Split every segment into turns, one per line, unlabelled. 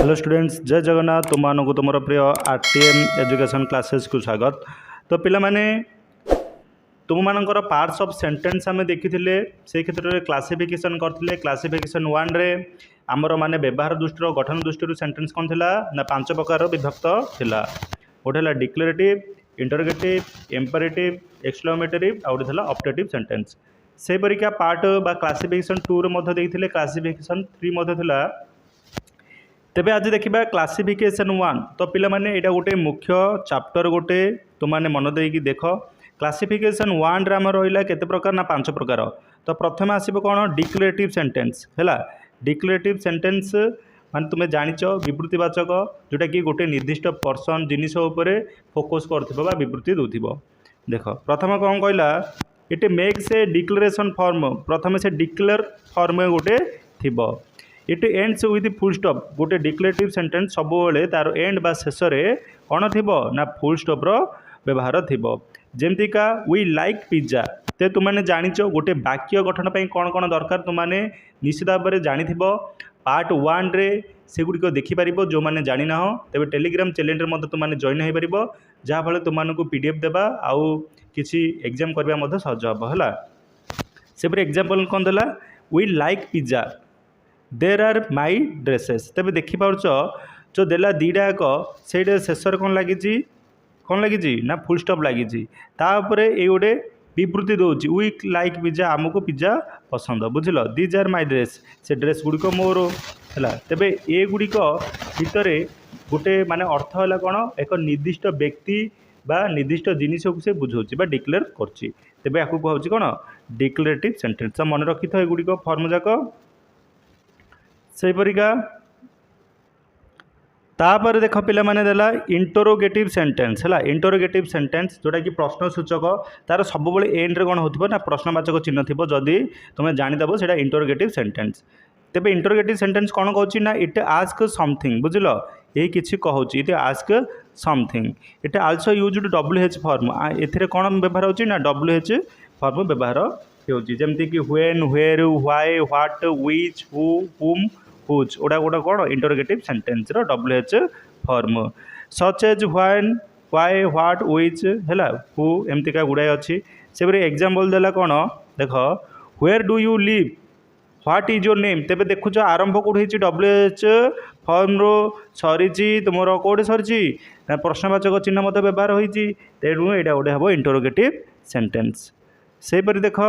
Hello students, जय जगन्नाथ। तुम तुम प्रिय आरटीएम एजुकेशन क्लासेस को स्वागत। तो पिला माने तुम मानकर पार्ट्स ऑफ सेंटेंस आम देखी से क्षेत्र में क्लासिफिकेशन करते। क्लासिफिकेशन 1 रे आमर माने व्यवहार दृष्टि गठन दृष्टि सेंटेंस कौन थिला ना 5 प्रकार विभक्त थिला। गोटे डिक्लेरेटिव, इंटरोगेटिव, इंपेरेटिव, एक्सक्लेमेटरी आ गोटे ऑप्टेटिव सेंटेंस। से परिका पार्ट बा क्लासिफिकेशन 2 रे मध्य देथिले। क्लासिफिकेशन 3 मध्य थिला। तेबे आज देखा क्लासिफिकेशन 1। तो पिला माने एटा गोटे मुख्य चैप्टर गोटे तुमने मन देकी देख। क्लासिफिकेशन 1 रे आम रहा केते प्रकार ना 5 प्रकार। तो प्रथम आसब कौन डिक्लेरेटिव सेंटेंस है। डिक्लेरेटिव सेंटेंस माने तुम्हें जानिच विवृत्तिवाचक जोटा कि गोटे निर्दिष्ट पर्सन जिनिस उपरे फोकस कर विवृत्ति दौथिबो। देख प्रथम कौन कहला, it makes a declaration form. प्रथम से डिक्लेयर फॉर्म गोटे थिबो। It ends with full stop. गोटे डिक्लेरेटिव सेंटेंस सब बेले तार एंड बा शेष में कौन थी ना फुल स्टॉप रो व्यवहार थी। जेमतिका वी लाइक पिज्जा। तो तुमने जानिच गोटे वाक्य गठन पर कौन कौन दरकार तुमने निश्चित भाव में जानी। पार्ट 1 रे सेगुड़िक देखिपार जो मैंने जानी ना तेज टेलीग्राम चैनल में तुमने जॉइन हो पार, जहाँफल तुमको पीडीएफ देवा आउ किसी एग्जाम करने सहज हम है। से एग्जांपल कौन देला, we like pizza, there are my dresses. तेज देखिपार जो देला दीटा एक से शेष कौन लगी ना फुल स्टॉप लगी। ये गोटे विवृत्ति दौर वी लाइक पिज्जा, आमको पिज्जा पसंद, बुझल। दीज आर माई ड्रेस, से ड्रेस गुड़िक मोर है। तेबे ये गुड़िक भितर गोटे माने अर्थ है कौन, एक निर्दिष्ट व्यक्ति बा निर्दिष्ट जिनिस को से बुझाऊँच बा डिक्लेयर करछि। तेबे आपको कहूँ कौन डिक्लेरेटिव सेंटेंस। मन रखी था एगुड़िक फॉर्म जाक। से परिका तापर देख पिला माने देला इंटरोगेटिव सेंटेंस है। इंटरोगेटिव सेंटेंस जोटा कि प्रश्न सूचक तार सब एंड रे कौन हो ना प्रश्नवाचक चिन्ह थी। जदि तुम्हें जानीदेव से इंटरोगेटिव सेंटेंस। तेबे इंटरोगेटिव सेंटेंस कौन कहूँ ना इट आस्क समथिंग, बुझल। यही किसी कहूँ it ask something. It also used WH form. ए कौन व्यवहार होची ना WH फॉर्म व्यवहार होमती कि when, where, why, what, which, who, whom, whose. ओडा गोटा कौन इंटरोगेटिव सेंटेंस रो WH form. Such as when, why, what, which है, हु, एमतीका गुड़ाए अच्छी। से एग्जांपल देला कौन देख, where do you live, what is your name. तेज देखुच आरंभ कौटी WH फॉर्म रो सरी तुम कौटे सरी ना प्रश्नवाचक चिन्ह मत व्यवहार होती। तेणु यहाँ गोटे हम इंटरोगेटिव सेंटेंस। से देख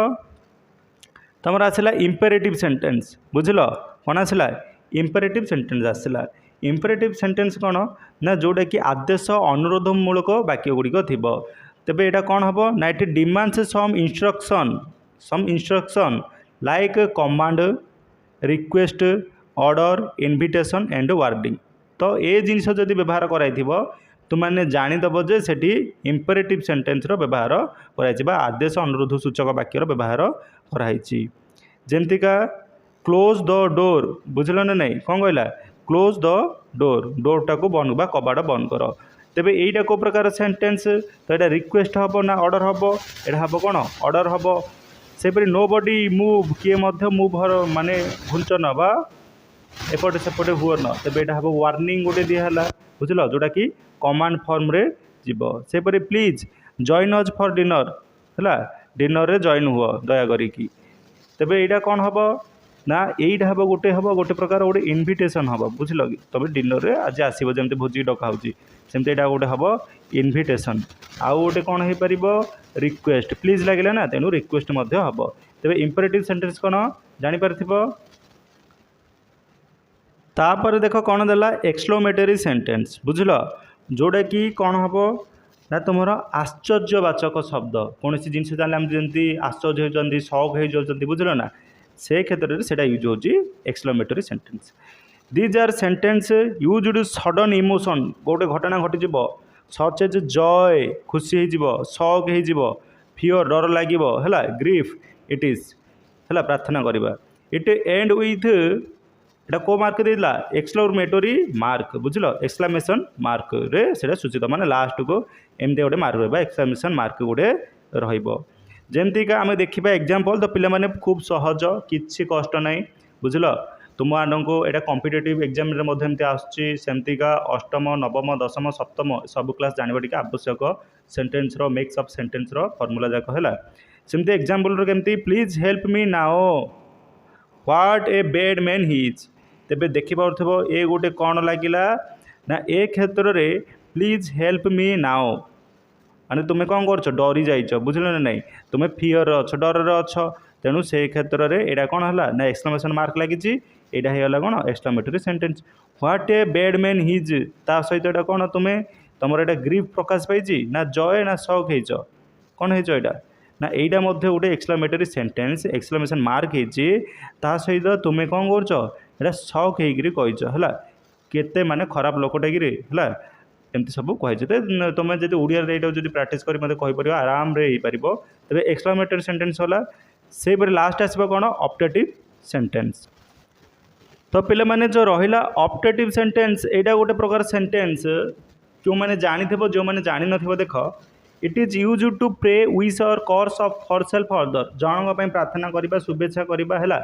तुम आसला इंपेरेटिव सेंटेंस, बुझल। कौन आसला इंपेरेटिव सेंटेंस आसला। इंपेरेटिव सेंटेंस कौन ना जोटा कि आदेश अनुरोधमूलक वाक्य गुड़िक थी। तेबे यहाँ कौन हम ना it demands some instruction like command, request, order, invitation and warning. तो ये जिनस जदि व्यवहार कराई तुमने जानीदेव जे सेठी इंपेरेटिव सेंटेंस रो व्यवहार कराई आदेश अनुरोध सूचक वाक्यर व्यवहार कराई। जेमतिका क्लोज द डोर, बुझल ना नहीं कौन कहला, क्लोज द डोर, डोरटा को बंद बा कबाड़ बंद कर। तेबे यहीटा को प्रकार सेंटेंस। तो यहाँ रिक्वेस्ट हम ना ऑर्डर हम, यहाँ हम कौन ऑर्डर हम। सेपरी नो बडी मूव, किए मूव माने घुंचन बा एपटे सेपटे हुए न। तेज यहाँ हम वार्निंग गोटे दिहला, बुझल, जोटा कि कमांड फॉर्म रे जीव। सेपरी please join us for dinner है, डिनर रे जॉइन हुआ दया करिकी। तेबे यहाँ कौन हम ना यहीटा हम गोटे प्रकार गोटे इनविटेशन हम, बुझल कि तुम डिनर रे आज आसो जमी भोजी डका होमती। यहाँ गोटे हम इनविटेशन। आउ गोटे कौन हो पार रिक्वेस्ट, प्लीज लगे ना तेणु रिक्वेस्ट हम। तेज इंपेरेटिव सेंटेंस कौन जापर। तापर देख कौन देला एक्सक्लेमेटरी सेंटेंस, बुझल, जोटा कि कौन हम ना तुम आश्चर्यवाचक शब्द कौन सी जिनस जान जमी आश्चर्य होती शौक हो, बुझल ना, से क्षेत्र में से यूज होची exclamatory sentence. These are sentence used sudden emotion, गोटे घटना घटी सच एज जय, खुशी हो, शौक हो, फियर डर लगे है, ग्रीफ इट इज है प्रार्थना करवा। इट एंड विथ एटा को मार्क देला एक्सक्लेमेटरी मार्क, बुझल, एक्सक्लेमेशन मार्क रे सेटा सूचित माने लास्ट को एमती गोटे मार्क रहा एक्सक्लेमेशन मार्क गोटे रहिबो। जेमती का आम देखा एग्जांपल। तो पिला माने खूब सहज, किछि कष्ट नहीं, बुझल। तुमको यहाँ कॉम्पिटिटिव एग्जाम एमती आसमतीका अष्टम नवम दशम सप्तम सब क्लास जानवा टी आवश्यक सेंटेंस रो मेक्स अफ सेंटेंस रो फॉर्मूला जाक है सेमती एग्जांपल केमती please help me now what a bad man he is तेरे देखिपो ए गोटे कौन लगिला ना ए क्षेत्र में प्लीज हेल्प मी नाओ माने तुम्हें कौन कर डरी जाइच बुझल ना नहीं तुम्हें फियर अच्छ डर अच्छ तेणु से क्षेत्र में यहाँ कौन है ना एक्सक्लेमेशन मार्क लगी यहाँ कौन exclamatory sentence what a bad man his ता सहित यहाँ कौन तुम्हें तुम यहाँ ग्रीफ प्रकाश पाई ना जय ना शक हो कौन हो ना यहीटा गोटे एक्सक्लेमेटरी सेंटेंस एक्सक्लेमेशन मार्क होती सहित तुम्हें कौन कर शक होकर केते माने खराब लोकटा कि है एमती सब कही तुम जब ओडिया जो प्राक्ट कर मतलब कहीपर आराम रे हो पार तेज एक्सक्लेमेटरी सेंटेंस होला से लास्ट आसो कौन ऑप्टेटिव सेंटेंस। तो पिला माने जो रहिला ऑप्टेटिव सेंटेंस एटा गोटे प्रकार सेंटेंस जो मैंने जानी जो मैंने जानी न देख it is use to pray wish और course of for self other जनों प्रार्थना करवा शुभेच्छा करवा है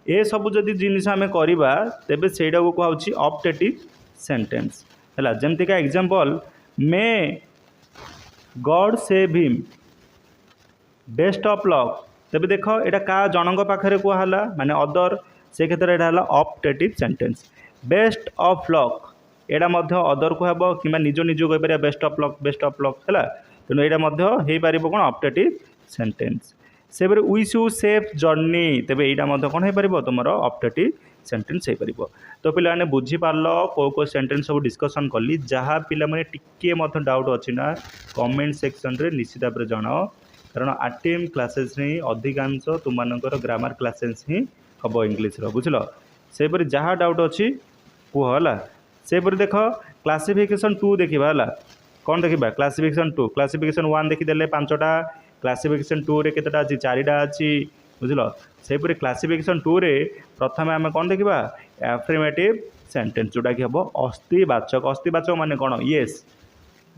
ये सब जदि जिनिस आम करवा तेबे सेटा को कहूँ ऑप्टेटिव सेंटेंस है जमती का example may God save him best of luck तेबे देख यहाँ क्या जनों पाखे कहला माने अदर से क्षेत्र में यहाँ optative sentence best of luck यहाँ अदर को हम कि निज निज कहीपर बेस्ट ऑफ लक है तेणु यहाँ हो पार कौन ऑप्टेटिव सेंटेंस से विश यू सेफ जर्नी तेरे यहाँ कौन हो पार तुम ऑप्टेटिव सेंटेंस हो पार। तो पे बुझीपार कौ सेंटेंस सब डिस्कसन कली जहाँ पे टिके डाउट अच्छी ना कमेंट सेक्शन रे निश्चित भाव जनाओ कारण आरटीएम क्लासेस ही अधिकांश तुम ग्रामर क्लासेस ही हम इंग्लीश बुझल से जहाँ डाउट अच्छी कह है से देख क्लासिफिकेशन 2 देखा है कौन देखा क्लासिफिकेशन 1 देखीदे 5टा क्लासिफिकेशन 2 रे केतटा अच्छी 4टा अच्छी बुझल से क्लासिफिकेशन 2 रे प्रथम आम कौन देखा एफर्मेटिव सेंटेंस जोटा कि हम अस्थिवाचक माने कौन येस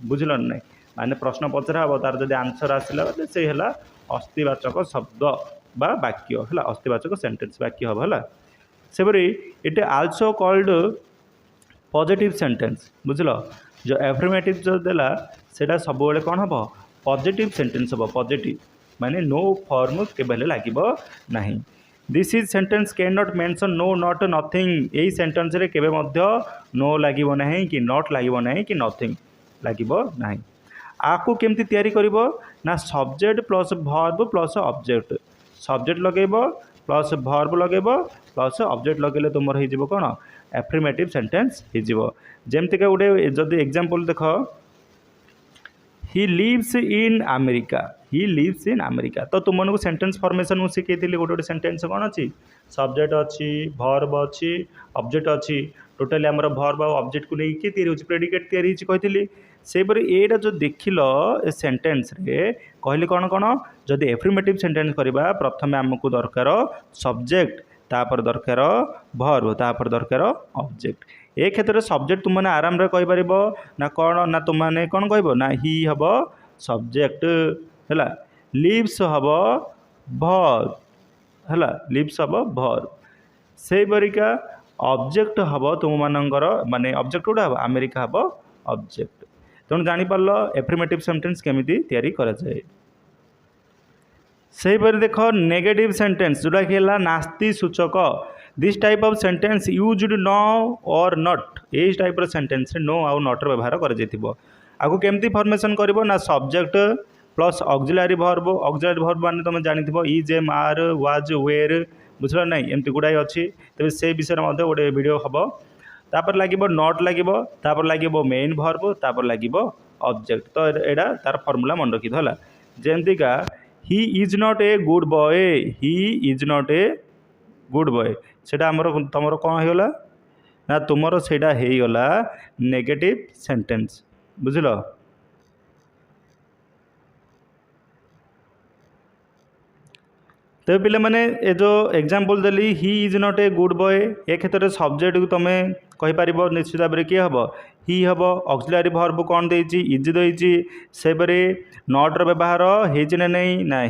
बुझल ना माने प्रश्न पचरा हम तार जब आंसर आसला से है अस्थिवाचक शब्द बा वाक्य है अस्थिवाचक सेंटेंस वाक्य हम है से it also called positive sentence बुझल जो एफर्मेटिव जो देला सेटा सब बेले कौन हम पॉजिटिव सेंटेंस हम पॉजिटिव माने नो फॉर्म केबे लागिबो नहीं this is sentence can not mention no not nothing यही सेंटेंस रे केबे मध्य नो लागिबो नहीं कि नॉट लागिबो नहीं कि नथिंग लागिबो नहीं आकु केमती तैयारी करिवो ना subject plus verb plus object subject लगेबो प्लस वर्ब लगेबो प्लस ऑब्जेक्ट लगेले तुमर हो जिवो कोन एफर्मेटिव सेंटेंस हो जिवो जेमती का गोटे जदि एग्जांपल देख ही लिव्स इन अमेरिका तो तुमको सेंटेंस फॉर्मेशन मुझे शिखी गोटे गोटे सेंटेंस कौन अच्छी सब्जेक्ट अच्छी वर्ब अच्छी ऑब्जेक्ट अच्छी टोटाली आमर वर्ब और ऑब्जेक्ट को लेकिन तैयारी होची प्रेडिकेट तैयारी कही से यहाँ जो देखिल सेंटेंस रे कहली कौन कौन जदि एफर्मेटिव सेंटेंस करवा प्रथम आमको दरकार सब्जेक्ट तापर दरकार वर्ब तापर दरकार ऑब्जेक्ट ए क्षेत्र में सब्जेक्ट तुमने आराम रे कहि परिबो ना कौन ना तुमने कौन कहबो ना ही हब सब्जेक्ट है लिव्स हम वर्ब है लिव्स हम वर्ब से परिका ऑब्जेक्ट हम तुम मानकर माने ऑब्जेक्ट गोटे हम अमेरिका हम ऑब्जेक्ट तेणु जानीपार एफर्मेटिव सेंटेंस केमिति तैयारी करा जाए से देख नेगेटिव सेंटेंस जोटा कि नास्ति सूचक this type of sentence used no और नॉट ये टाइप सेंटेंस नो आउ नॉट व्यवहार कर केमती फॉर्मेशन करिवो ना सब्जेक्ट प्लस ऑक्सिलरी वर्ब माने तुम जानी is am are was were बुझल ना एमती गुड़ाई अच्छी तेज से विषय में गोटे वीडियो हम तापर लगे नॉट लगे मेन वर्ब तापर लगे ऑब्जेक्ट तो यहाँ तार फॉर्मूला मन रखी है जमती का ही is not a good boy सेटा आमर तुमर कौन होगा ना तुमर सेटा होगला नेगेटिव सेंटेंस बुझल तो पे मैंने ये जो एग्जांपल देली he is not a good boy ए क्षेत्र में सब्जेक्ट को तुम कहीपर निश्चित भाव में किए हम ही हम ऑक्सिलरी वर्ब कौन देती इज देती से नॉट व्यवहार होना नहीं ना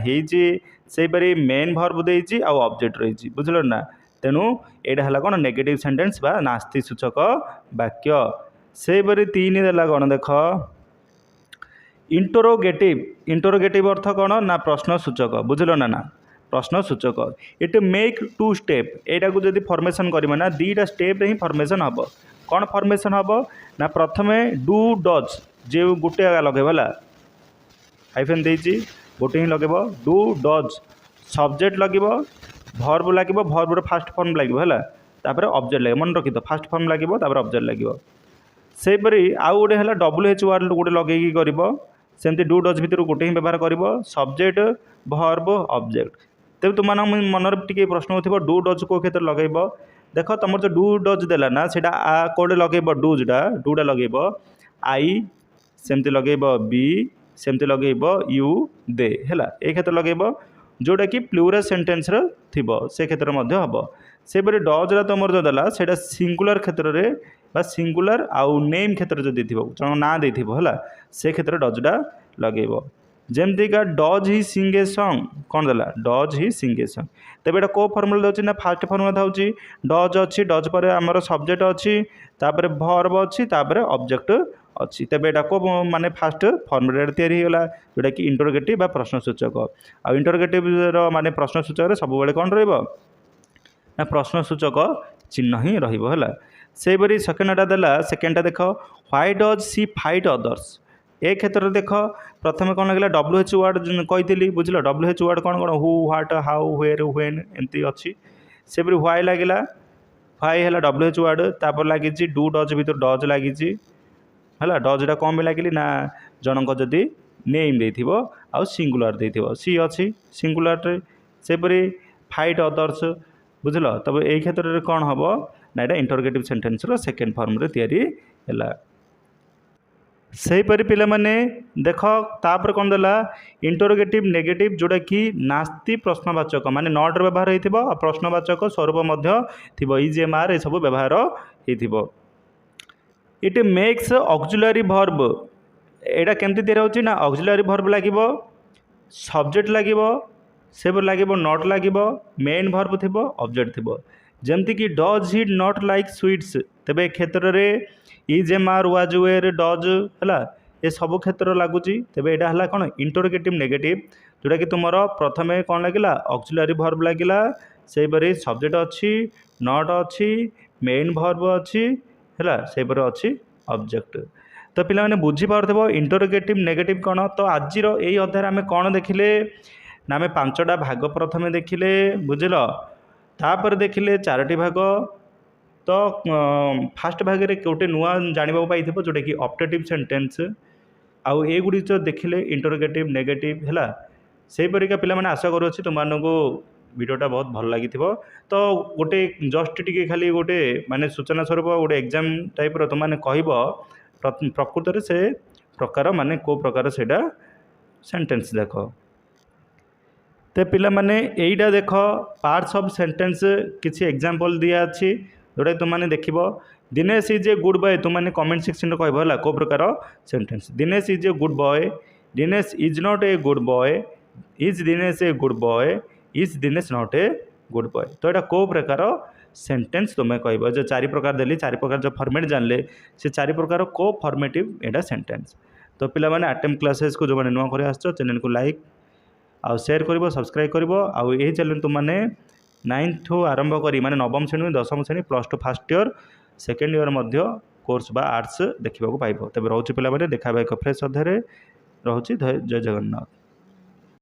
से मेन वर्ब देती आउ ऑब्जेक्ट रही बुझल ना तेणु यहाँ है कौन नेगेटिव सेंटेंस बा नास्ति सूचक वाक्य। सेपरी 3 देला कौन देख इंटरोगेटिव अर्थ कौन ना प्रश्न सूचक बुझल ना प्रश्न सूचक इट मेक 2 स्टेप यहाँ को जब फॉर्मेशन करें ना 2टा स्टेप ही फॉर्मेशन हम कौन फॉर्मेशन हम ना प्रथमे डू डज जो गोटे लगेगा हाइफेन देती गोटे ही लगे डू डज सब्जेक्ट लगे भर्ब लगे भर्बर फास्ट फॉर्म लगे है तापर ऑब्जेक्ट लगे मन रखी फास्ट फॉर्म लगे तापर ऑब्जेक्ट लगे सेपरी आउ गोटे है WH वर्ड गोटे लगे कर सेमती डू डज भितर गोटे ही व्यवहार कर सब्जेक्ट भर्ब ऑब्जेक्ट। तेज तुम मनर टी प्रश्न हो डू डज को क्षेत्र लगे देख तुम जो डू डज देला ना से कौटे लगे डूटा डूटा लगे आई सेमती लगे बी सेमती लगे यू दे है ये क्षेत्र लगे जोटा कि प्लूरल सेंटेंस थी से क्षेत्र हम सेपरी डजरा तुम जो देला से सिंगुलर क्षेत्र में सिंगुलर आउ नेम क्षेत्र जो जन ना दे है से क्षेत्र डजटा लगे जमतीका does he Singh a song कौन देला does he Singh a song तेज यहाँ कौ फर्मुला दूसरी ना फास्ट फर्मुला था डज अच्छी डज पर आमर सब्जेक्ट अच्छी तापर भर्ब अच्छी तापर ऑब्जेक्ट अच्छी तेज यहाँ को माने फास्ट फर्मुला तैयारी होगा जोटा कि इंटरोगेटिव बा प्रश्न सूचक आ इंटरोगेटिव माने प्रश्न सूचक सब बेले कौन ना प्रश्न सूचक चिन्ह ही रहा सेपरी सेकेंडटा देला सेकेंडटा देख why does she fight others ए क्षेत्र देख प्रथम कौन लगे WH वर्ड कही बुझल WH वर्ड कौन कौन who what how where when एमती अच्छी सेपरी व्हाई लगे व्हाई है WH वर्ड तापर लगी डू डज भर डज लगी है डजटा कौन भी लगे ना जनक जदि नेम दे आउ सिंगुलर दे सी अच्छी सिंगुलर सेपरी फाइट अदर्स बुझल तब ये क्षेत्र में कौन हम ना यहाँ इंटरोगेटिव सेंटेंस सेकेंड फॉर्म रे तैयारी है सेहीपरि पिला माने देख तापर कौन देला इंटरोगेटिव नेगेटिव जोटा कि नास्ति प्रश्नवाचक माने नट व्यवहार होइथिबो आ प्रश्नवाचक स्वरूप मध्य थिबो इजेएमआर ए सब व्यवहार होइथिबो। इट मेक्स ऑक्सिलरी वर्ब एटा केमती तैयार होची ना ऑक्सिलरी वर्ब लागिबो सब्जेक्ट लागिबो सेब लागिबो नट लागिबो मेन वर्ब थिबो ऑब्जेक्ट थिबो जेमती कि does he not like sweets तेबे क्षेत्र रे इजेएमआर वाज वेयर डज है ये सब क्षेत्र लगुच तेज यहाँ है कौन इंटरोगेटिव नेगेटिव जोटा कि तुम प्रथमे कौन लगे ऑक्सिलरी वर्ब लगिला सेपरी सब्जेक्ट अच्छी नट अच्छी मेन वर्ब अच्छी है सेपरी अच्छी ऑब्जेक्ट। तो पिला माने बुझी पारथबो इंटरोगेटिव नेगेटिव कौन। तो आज यही अध्याय आम कौन देखिले ना आम 5टा भाग प्रथमे देखिले बुझल तापर देखिले 4टी भाग। तो फास्ट भाग में गोटे नुआ जानवा पाई जोटा कि ऑप्टेटिव सेंटेंस आउ ए गुड़ी देखिले इंटरोगेटिव नेगेटिव है से परिका पिला माने आशा करूँ तुमको वीडियोटा बहुत भल लगी। तो गोटे जस्ट टी खाली गोटे माने सूचना स्वरूप गोटे एग्जाम टाइप तुमने कह प्रकृत से प्रकार माने को प्रकार से सेंटेंस देख। तो पिला माने एटा देख पार्ट्स ऑफ सेंटेंस किसी एग्जांपल दिया अच्छी जोटा तुमने देख Dinesh is a good boy तुमने कमेंट सेक्शन में कह है को प्रकार sentence Dinesh is a good boy Dinesh is not a good boy is Dinesh A good boy is Dinesh not a good boy. तो यहाँ को प्रकार सेंटेंस तुम्हें कह जो 4 प्रकार देली 4 प्रकार जो फॉर्मेट जानले से 4 प्रकार को फॉर्मेटिव एटा सेंटेंस। तो पिला माने आरटीएम क्लासेस को जो मैंने नुआ कर चैनल को लाइक आउ शेयर कर सब्सक्राइब कर आउ यही चैनल तुमने 9th आरंभ करी माने 9म श्रेणी 10म श्रेणी +2 फर्स्ट ईयर सेकेंड ईयर मध्य कोर्स बा आर्ट्स देखा पाइब। तेज रोचे पिला देखा एक फ्रेश अध्याय रोचे जय जगन्नाथ।